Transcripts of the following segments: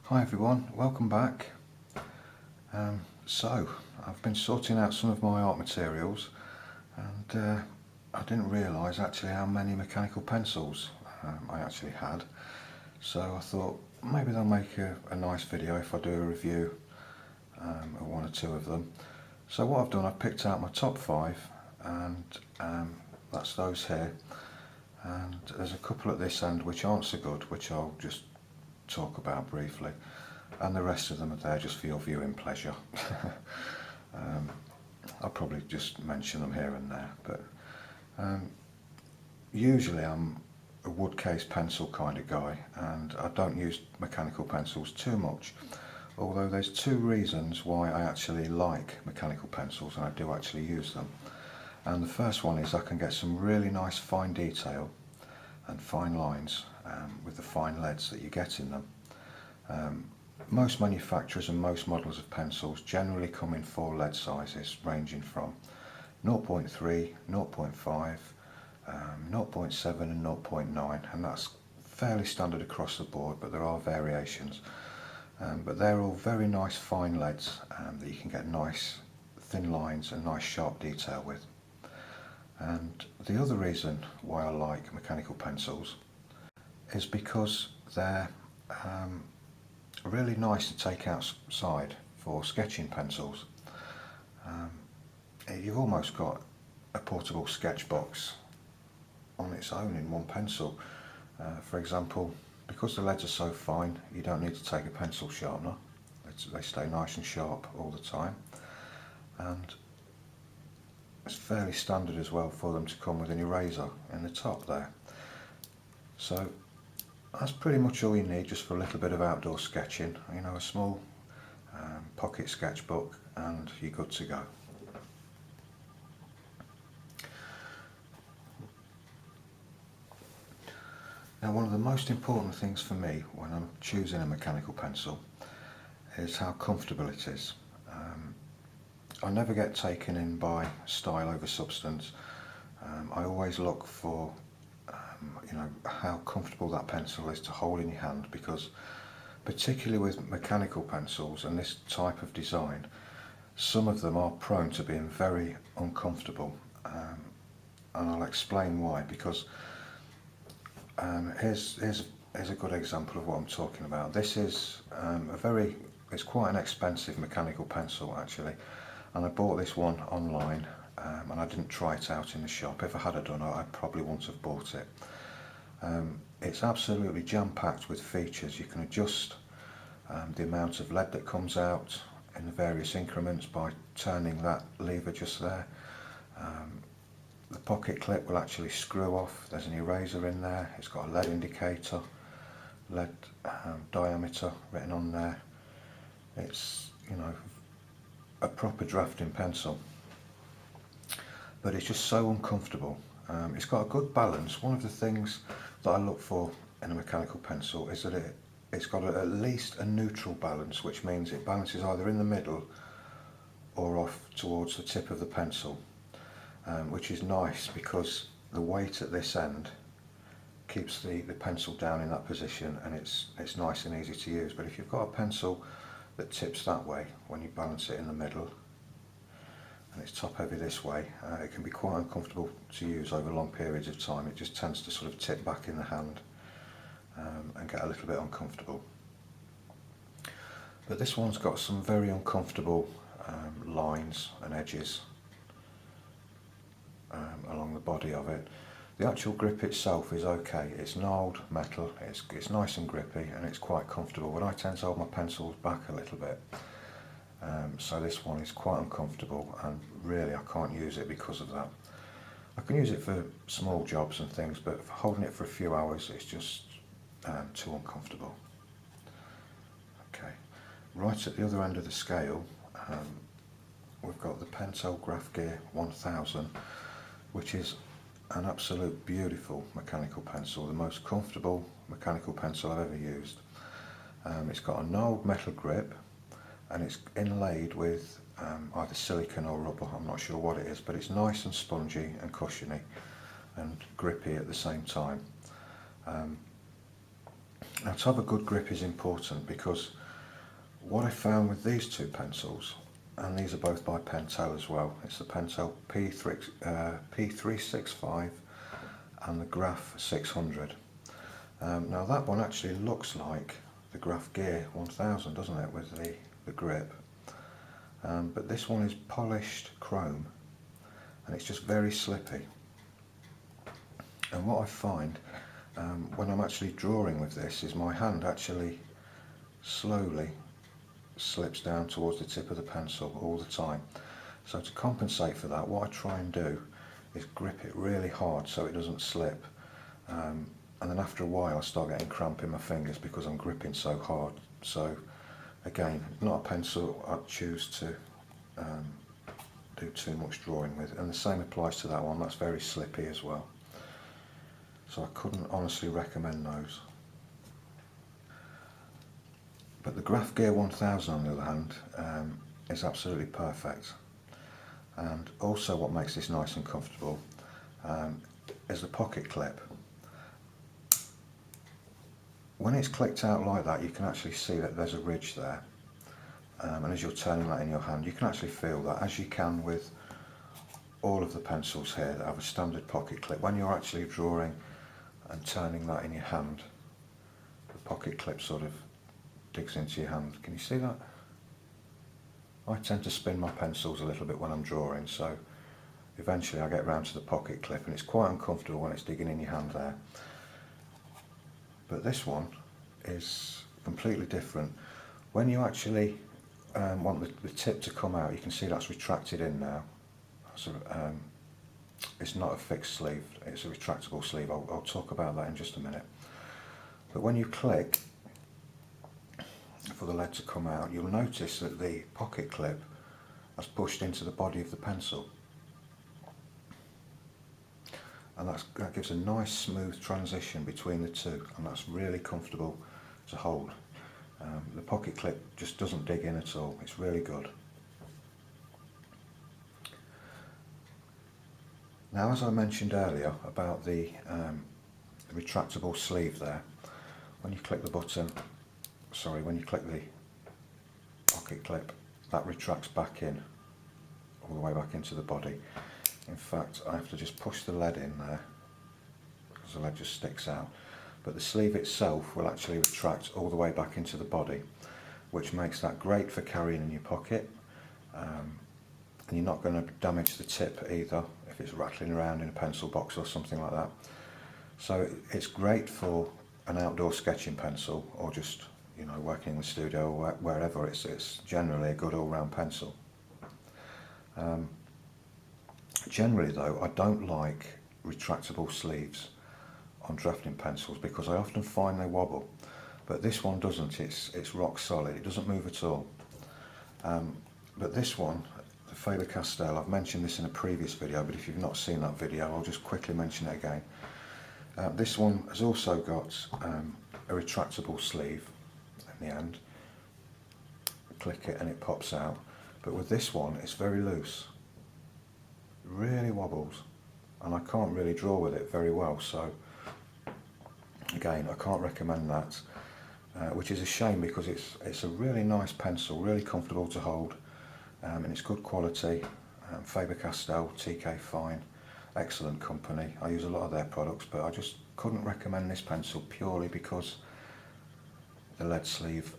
Hi everyone, welcome back. So I've been sorting out some of my art materials and I didn't realise actually how many mechanical pencils I actually had. So I thought maybe they'll make a nice video if I do a review of one or two of them. So what I've done, I've picked out my top 5 and that's those here. And there's a couple at this end which aren't so good, which I'll just talk about briefly, and the rest of them are there just for your viewing pleasure. I'll probably just mention them here and there, but usually I'm a wood case pencil kind of guy and I don't use mechanical pencils too much, although there's two reasons why I actually like mechanical pencils and I do actually use them. And the first one is I can get some really nice fine detail and fine lines with the fine leads that you get in them. Most manufacturers and most models of pencils generally come in 4 lead sizes ranging from 0.3, 0.5, 0.7 and 0.9, and that's fairly standard across the board, but there are variations. But they're all very nice fine leads that you can get nice thin lines and nice sharp detail with. And the other reason why I like mechanical pencils is because they're really nice to take outside for sketching pencils. You've almost got a portable sketch box on its own in one pencil. For example, because the leads are so fine, you don't need to take a pencil sharpener. They stay nice and sharp all the time, and it's fairly standard as well for them to come with an eraser in the top there. So that's pretty much all you need just for a little bit of outdoor sketching, you know, a small pocket sketchbook and you're good to go. Now, one of the most important things for me when I'm choosing a mechanical pencil is how comfortable it is. I never get taken in by style over substance. I always look for how comfortable that pencil is to hold in your hand, because particularly with mechanical pencils and this type of design, some of them are prone to being very uncomfortable, and I'll explain why. Because here's a good example of what I'm talking about. This is it's quite an expensive mechanical pencil actually, and I bought this one online and I didn't try it out in the shop. If I had done, I probably wouldn't have bought it. It's absolutely jam-packed with features. You can adjust the amount of lead that comes out in the various increments by turning that lever just there. The pocket clip will actually screw off. There's an eraser in there. It's got a lead indicator, lead diameter written on there. It's, you know, a proper drafting pencil, but it's just so uncomfortable. It's got a good balance. One of the things that I look for in a mechanical pencil is that it's got at least a neutral balance, which means it balances either in the middle or off towards the tip of the pencil, which is nice because the weight at this end keeps the pencil down in that position, and it's nice and easy to use. But if you've got a pencil that tips that way when you balance it in the middle and it's top heavy this way, it can be quite uncomfortable to use over long periods of time. It just tends to sort of tip back in the hand and get a little bit uncomfortable. But this one's got some very uncomfortable lines and edges along the body of it. The actual grip itself is okay. It's gnarled metal, it's nice and grippy, and it's quite comfortable, but I tend to hold my pencils back a little bit. So this one is quite uncomfortable, and really I can't use it because of that. I can use it for small jobs and things, but for holding it for a few hours it's just too uncomfortable. Okay, right at the other end of the scale we've got the Pentel Graph Gear 1000, which is an absolute beautiful mechanical pencil, the most comfortable mechanical pencil I've ever used. It's got a gnarled metal grip and it's inlaid with either silicone or rubber, I'm not sure what it is, but it's nice and spongy and cushiony and grippy at the same time. Now, to have a good grip is important, because what I found with these two pencils, and these are both by Pentel as well, it's the Pentel P365 and the Graph 600. Now that one actually looks like the Graph Gear 1000, doesn't it, with the grip, but this one is polished chrome and it's just very slippy. And what I find when I'm actually drawing with this is my hand actually slowly slips down towards the tip of the pencil all the time. So to compensate for that, what I try and do is grip it really hard so it doesn't slip, and then after a while I start getting cramp in my fingers because I'm gripping so hard. So again, not a pencil I'd choose to do too much drawing with, and the same applies to that one. That's very slippy as well, so I couldn't honestly recommend those. But the Graph Gear 1000 on the other hand is absolutely perfect. And also what makes this nice and comfortable is the pocket clip. When it's clicked out like that, you can actually see that there's a ridge there, and as you're turning that in your hand, you can actually feel that, as you can with all of the pencils here that have a standard pocket clip. When you're actually drawing and turning that in your hand, the pocket clip sort of digs into your hand. Can you see that? I tend to spin my pencils a little bit when I'm drawing, so eventually I get round to the pocket clip, and it's quite uncomfortable when it's digging in your hand there. But this one is completely different. When you actually want the tip to come out, you can see that's retracted in now. So, it's not a fixed sleeve, it's a retractable sleeve. I'll talk about that in just a minute. But when you click for the lead to come out, you'll notice that the pocket clip has pushed into the body of the pencil, and that gives a nice smooth transition between the two, and that's really comfortable to hold. The pocket clip just doesn't dig in at all. It's really good. Now, as I mentioned earlier about the retractable sleeve there, when you click the button, when you click the pocket clip, that retracts back in, all the way back into the body. In fact, I have to just push the lead in there because the lead just sticks out. But the sleeve itself will actually retract all the way back into the body, which makes that great for carrying in your pocket. And you're not going to damage the tip either if it's rattling around in a pencil box or something like that. So it's great for an outdoor sketching pencil, or just, you know, working in the studio or wherever. It's generally a good all-round pencil. Generally though, I don't like retractable sleeves on drafting pencils because I often find they wobble, but this one doesn't. It's rock solid, it doesn't move at all. But this one, the Faber-Castell, I've mentioned this in a previous video, but if you've not seen that video, I'll just quickly mention it again. This one has also got a retractable sleeve in the end. Click it and it pops out, but with this one it's very loose. It really wobbles, and I can't really draw with it very well, so again, I can't recommend that, which is a shame because it's a really nice pencil, really comfortable to hold, and it's good quality. Faber-Castell, TK Fine, excellent company. I use a lot of their products, but I just couldn't recommend this pencil purely because the lead sleeve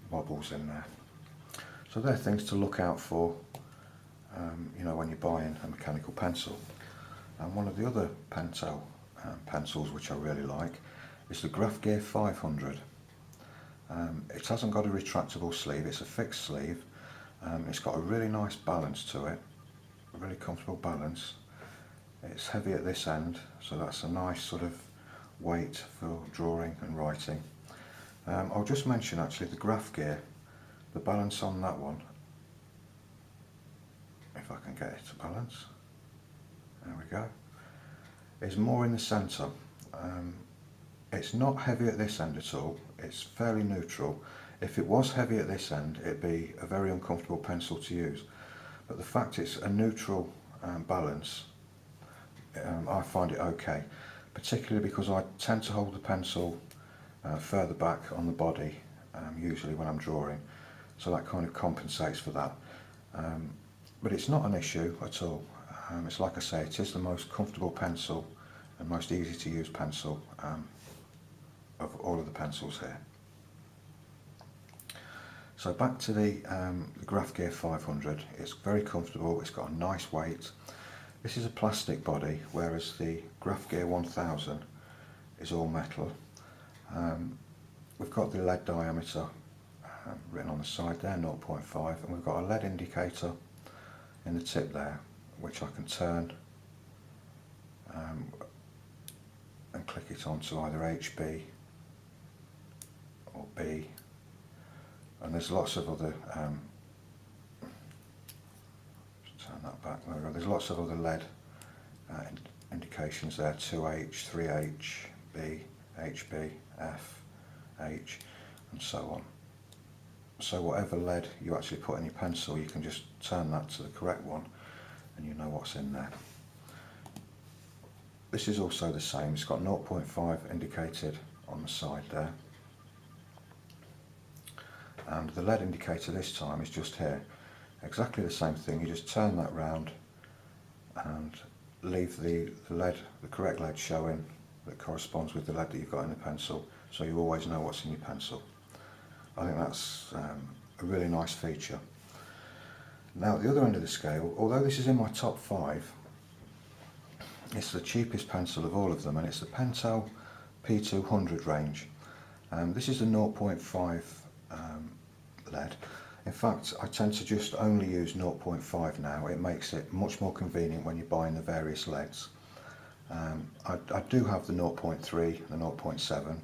wobbles in there. So they're things to look out for, you know, when you're buying a mechanical pencil. And one of the other Pentel pencils which I really like is the Graph Gear 500. It hasn't got a retractable sleeve, it's a fixed sleeve. It's got a really nice balance to it, a really comfortable balance. It's heavy at this end, so that's a nice sort of weight for drawing and writing. I'll just mention actually the Graph Gear, the balance on that one, if I can get it to balance, there we go, is more in the centre. It's not heavy at this end at all, it's fairly neutral. If it was heavy at this end, it'd be a very uncomfortable pencil to use, but the fact it's a neutral balance, I find it okay, particularly because I tend to hold the pencil further back on the body, usually when I'm drawing, so that kind of compensates for that. But it's not an issue at all. It's like I say, it is the most comfortable pencil and most easy to use pencil of all of the pencils here. So back to the Graph Gear 500, it's very comfortable, it's got a nice weight. This is a plastic body, whereas the Graph Gear 1000 is all metal. We've got the lead diameter written on the side there, 0.5, and we've got a lead indicator in the tip there, which I can turn and click it onto either HB or B. And there's lots of other, turn that back, there we go. There's lots of other lead indications there, 2H, 3H, B, HB, F, H, and so on. So whatever lead you actually put in your pencil, you can just turn that to the correct one and you know what's in there. This is also the same, it's got 0.5 indicated on the side there. And the lead indicator this time is just here. Exactly the same thing, you just turn that round and leave the correct lead showing that corresponds with the lead that you've got in the pencil, so you always know what's in your pencil. I think that's a really nice feature. Now at the other end of the scale, although this is in my top 5, it's the cheapest pencil of all of them, and it's the Pentel P200 range. This is the 0.5 lead. In fact, I tend to just only use 0.5 now. It makes it much more convenient when you're buying the various leads. I do have the 0.3, the 0.7,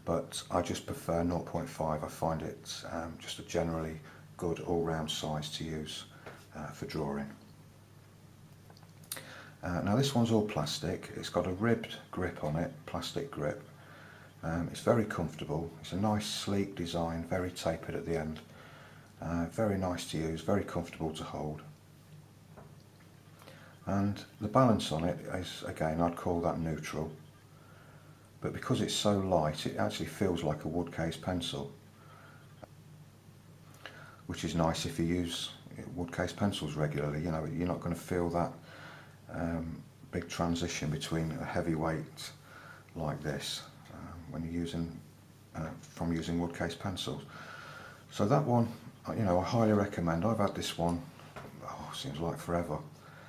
but I just prefer 0.5. I find it just a generally good all-round size to use for drawing. Now this one's all plastic. It's got a ribbed grip on it, plastic grip. It's very comfortable, it's a nice sleek design, very tapered at the end, very nice to use, very comfortable to hold. And the balance on it is, again, I'd call that neutral, but because it's so light it actually feels like a wood case pencil, which is nice if you use wood case pencils regularly. You know, you're not going to feel that big transition between a heavy weight like this when you're using from using wood case pencils. So that one, you know, I highly recommend. I've had this one, seems like forever.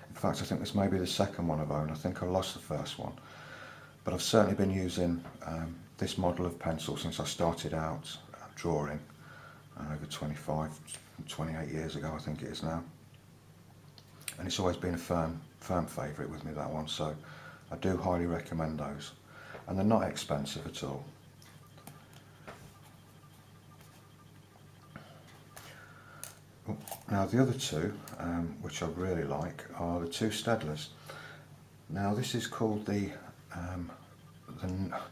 In fact, I think this may be the second one I've owned. I think I lost the first one, but I've certainly been using this model of pencil since I started out drawing over 28 years ago, I think it is now, and it's always been a firm favourite with me, that one. So I do highly recommend those, and they're not expensive at all. Now the other two, which I really like, are the two Staedtlers. Now this is called the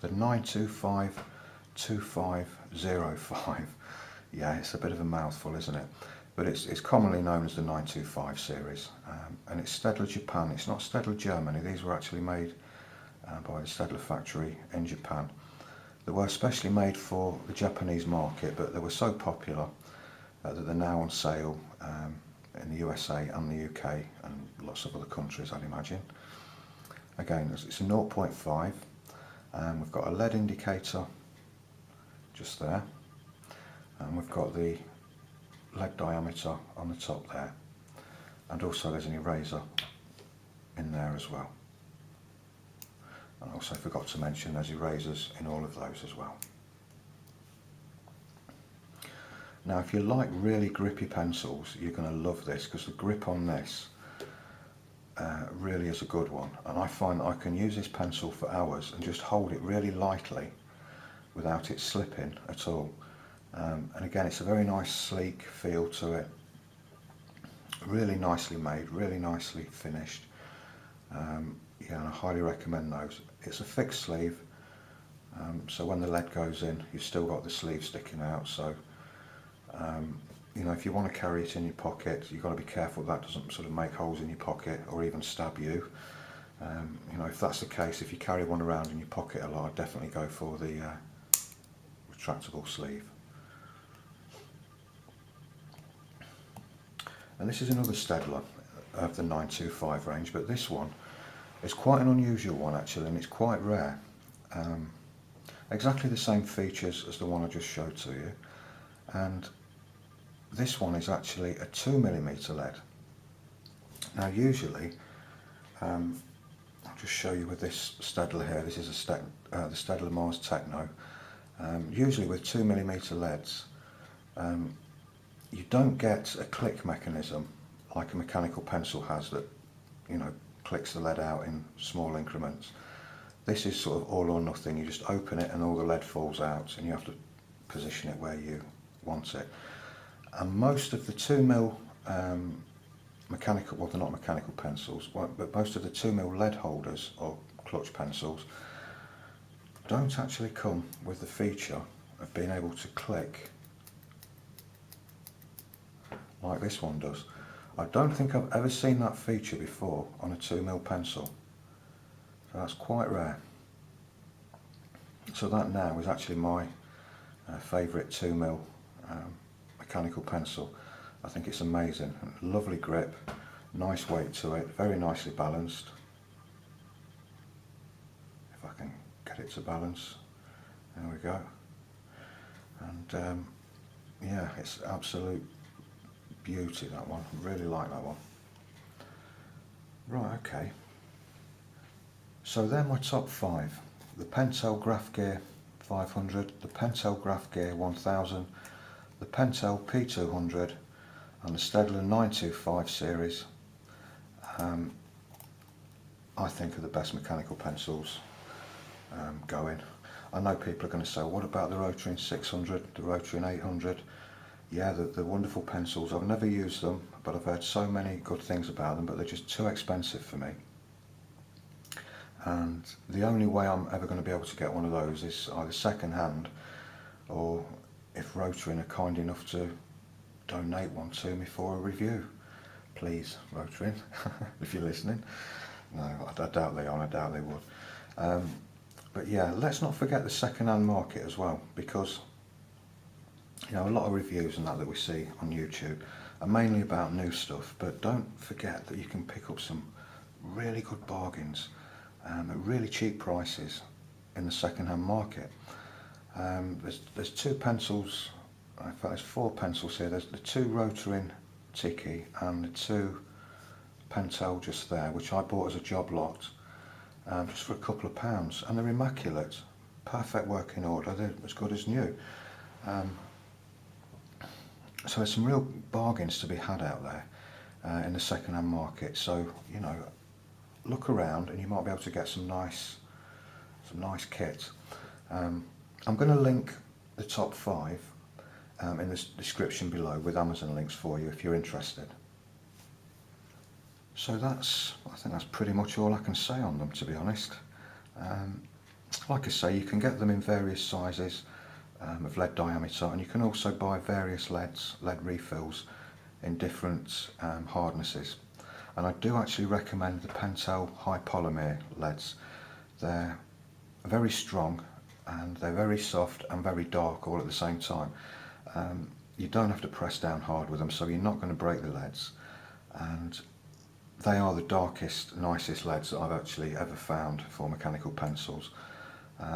925-2505. Yeah, it's a bit of a mouthful, isn't it? But it's commonly known as the 925 series, and it's Staedtler Japan. It's not Staedtler Germany. These were actually made by the Staedtler factory in Japan. They were especially made for the Japanese market, but they were so popular that they're now on sale in the USA and the UK and lots of other countries, I'd imagine. Again, it's a 0.5, and we've got a lead indicator just there, and we've got the lead diameter on the top there, and also there's an eraser in there as well. And I also forgot to mention there's erasers in all of those as well. Now if you like really grippy pencils, you're going to love this, because the grip on this really is a good one, and I find that I can use this pencil for hours and just hold it really lightly without it slipping at all. And again, it's a very nice sleek feel to it, really nicely made, really nicely finished. Yeah, and I highly recommend those. It's a fixed sleeve, so when the lead goes in, you've still got the sleeve sticking out. So you know, if you want to carry it in your pocket, you've got to be careful that doesn't sort of make holes in your pocket or even stab you. You know, if that's the case, if you carry one around in your pocket a lot, I'd definitely go for the retractable sleeve. And this is another Staedtler of the 925 range, but this one is quite an unusual one actually, and it's quite rare. Exactly the same features as the one I just showed to you, and this one is actually a 2mm lead. Now usually, I'll just show you with this Staedtler here, this is the Staedtler Mars Techno. Usually with 2mm leads, you don't get a click mechanism like a mechanical pencil has that, you know, clicks the lead out in small increments. This is sort of all or nothing. You just open it and all the lead falls out, and you have to position it where you want it. And most of the 2mm mechanical, well, they're not mechanical pencils, but most of the 2mm lead holders or clutch pencils don't actually come with the feature of being able to click like this one does. I don't think I've ever seen that feature before on a 2mm pencil, so that's quite rare. So that now is actually my favourite 2mm mechanical pencil. I think it's amazing, lovely grip, nice weight to it, very nicely balanced. If I can get it to balance, there we go. And yeah, it's absolute beauty, that one. Really like that one. Right, okay. So they're my top 5. The Pentel Graph Gear 500, the Pentel Graph Gear 1000, the Pentel P200 and the Staedtler 925 series. I think are the best mechanical pencils going. I know people are going to say, what about the Rotring 600, the Rotring 800? Yeah, they're wonderful pencils. I've never used them, but I've heard so many good things about them, but they're just too expensive for me. And the only way I'm ever going to be able to get one of those is either second hand, or if Rotring are kind enough to donate one to me for a review. Please, Rotring, if you're listening. No, I doubt they are, I doubt they would. But yeah, let's not forget the second hand market as well, because you know, a lot of reviews and that we see on YouTube are mainly about new stuff, but don't forget that you can pick up some really good bargains at really cheap prices in the second-hand market. There's 2 pencils, in fact there's 4 pencils here. There's the 2 Rotring Tiki and the 2 Pentel just there, which I bought as a job lot just for a couple of pounds, and they're immaculate, perfect working order, they're as good as new. So there's some real bargains to be had out there in the second-hand market. So you know, look around and you might be able to get some nice kit. I'm going to link the top 5 in the description below with Amazon links for you if you're interested. So I think that's pretty much all I can say on them, to be honest. Like I say, you can get them in various sizes of lead diameter, and you can also buy various lead refills in different hardnesses. And I do actually recommend the Pentel high polymer leads. They're very strong and they're very soft and very dark all at the same time. You don't have to press down hard with them, so you're not going to break the leads, and they are the darkest, nicest leads that I've actually ever found for mechanical pencils.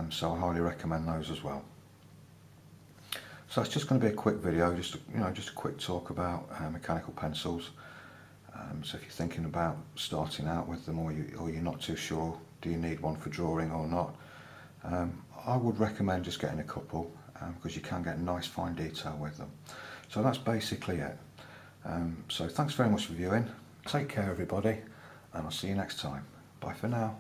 So I highly recommend those as well. So it's just going to be a quick video, just a quick talk about mechanical pencils. So if you're thinking about starting out with them, or you're not too sure, do you need one for drawing or not? I would recommend just getting a couple, because you can get nice fine detail with them. So that's basically it. So thanks very much for viewing. Take care everybody, and I'll see you next time. Bye for now.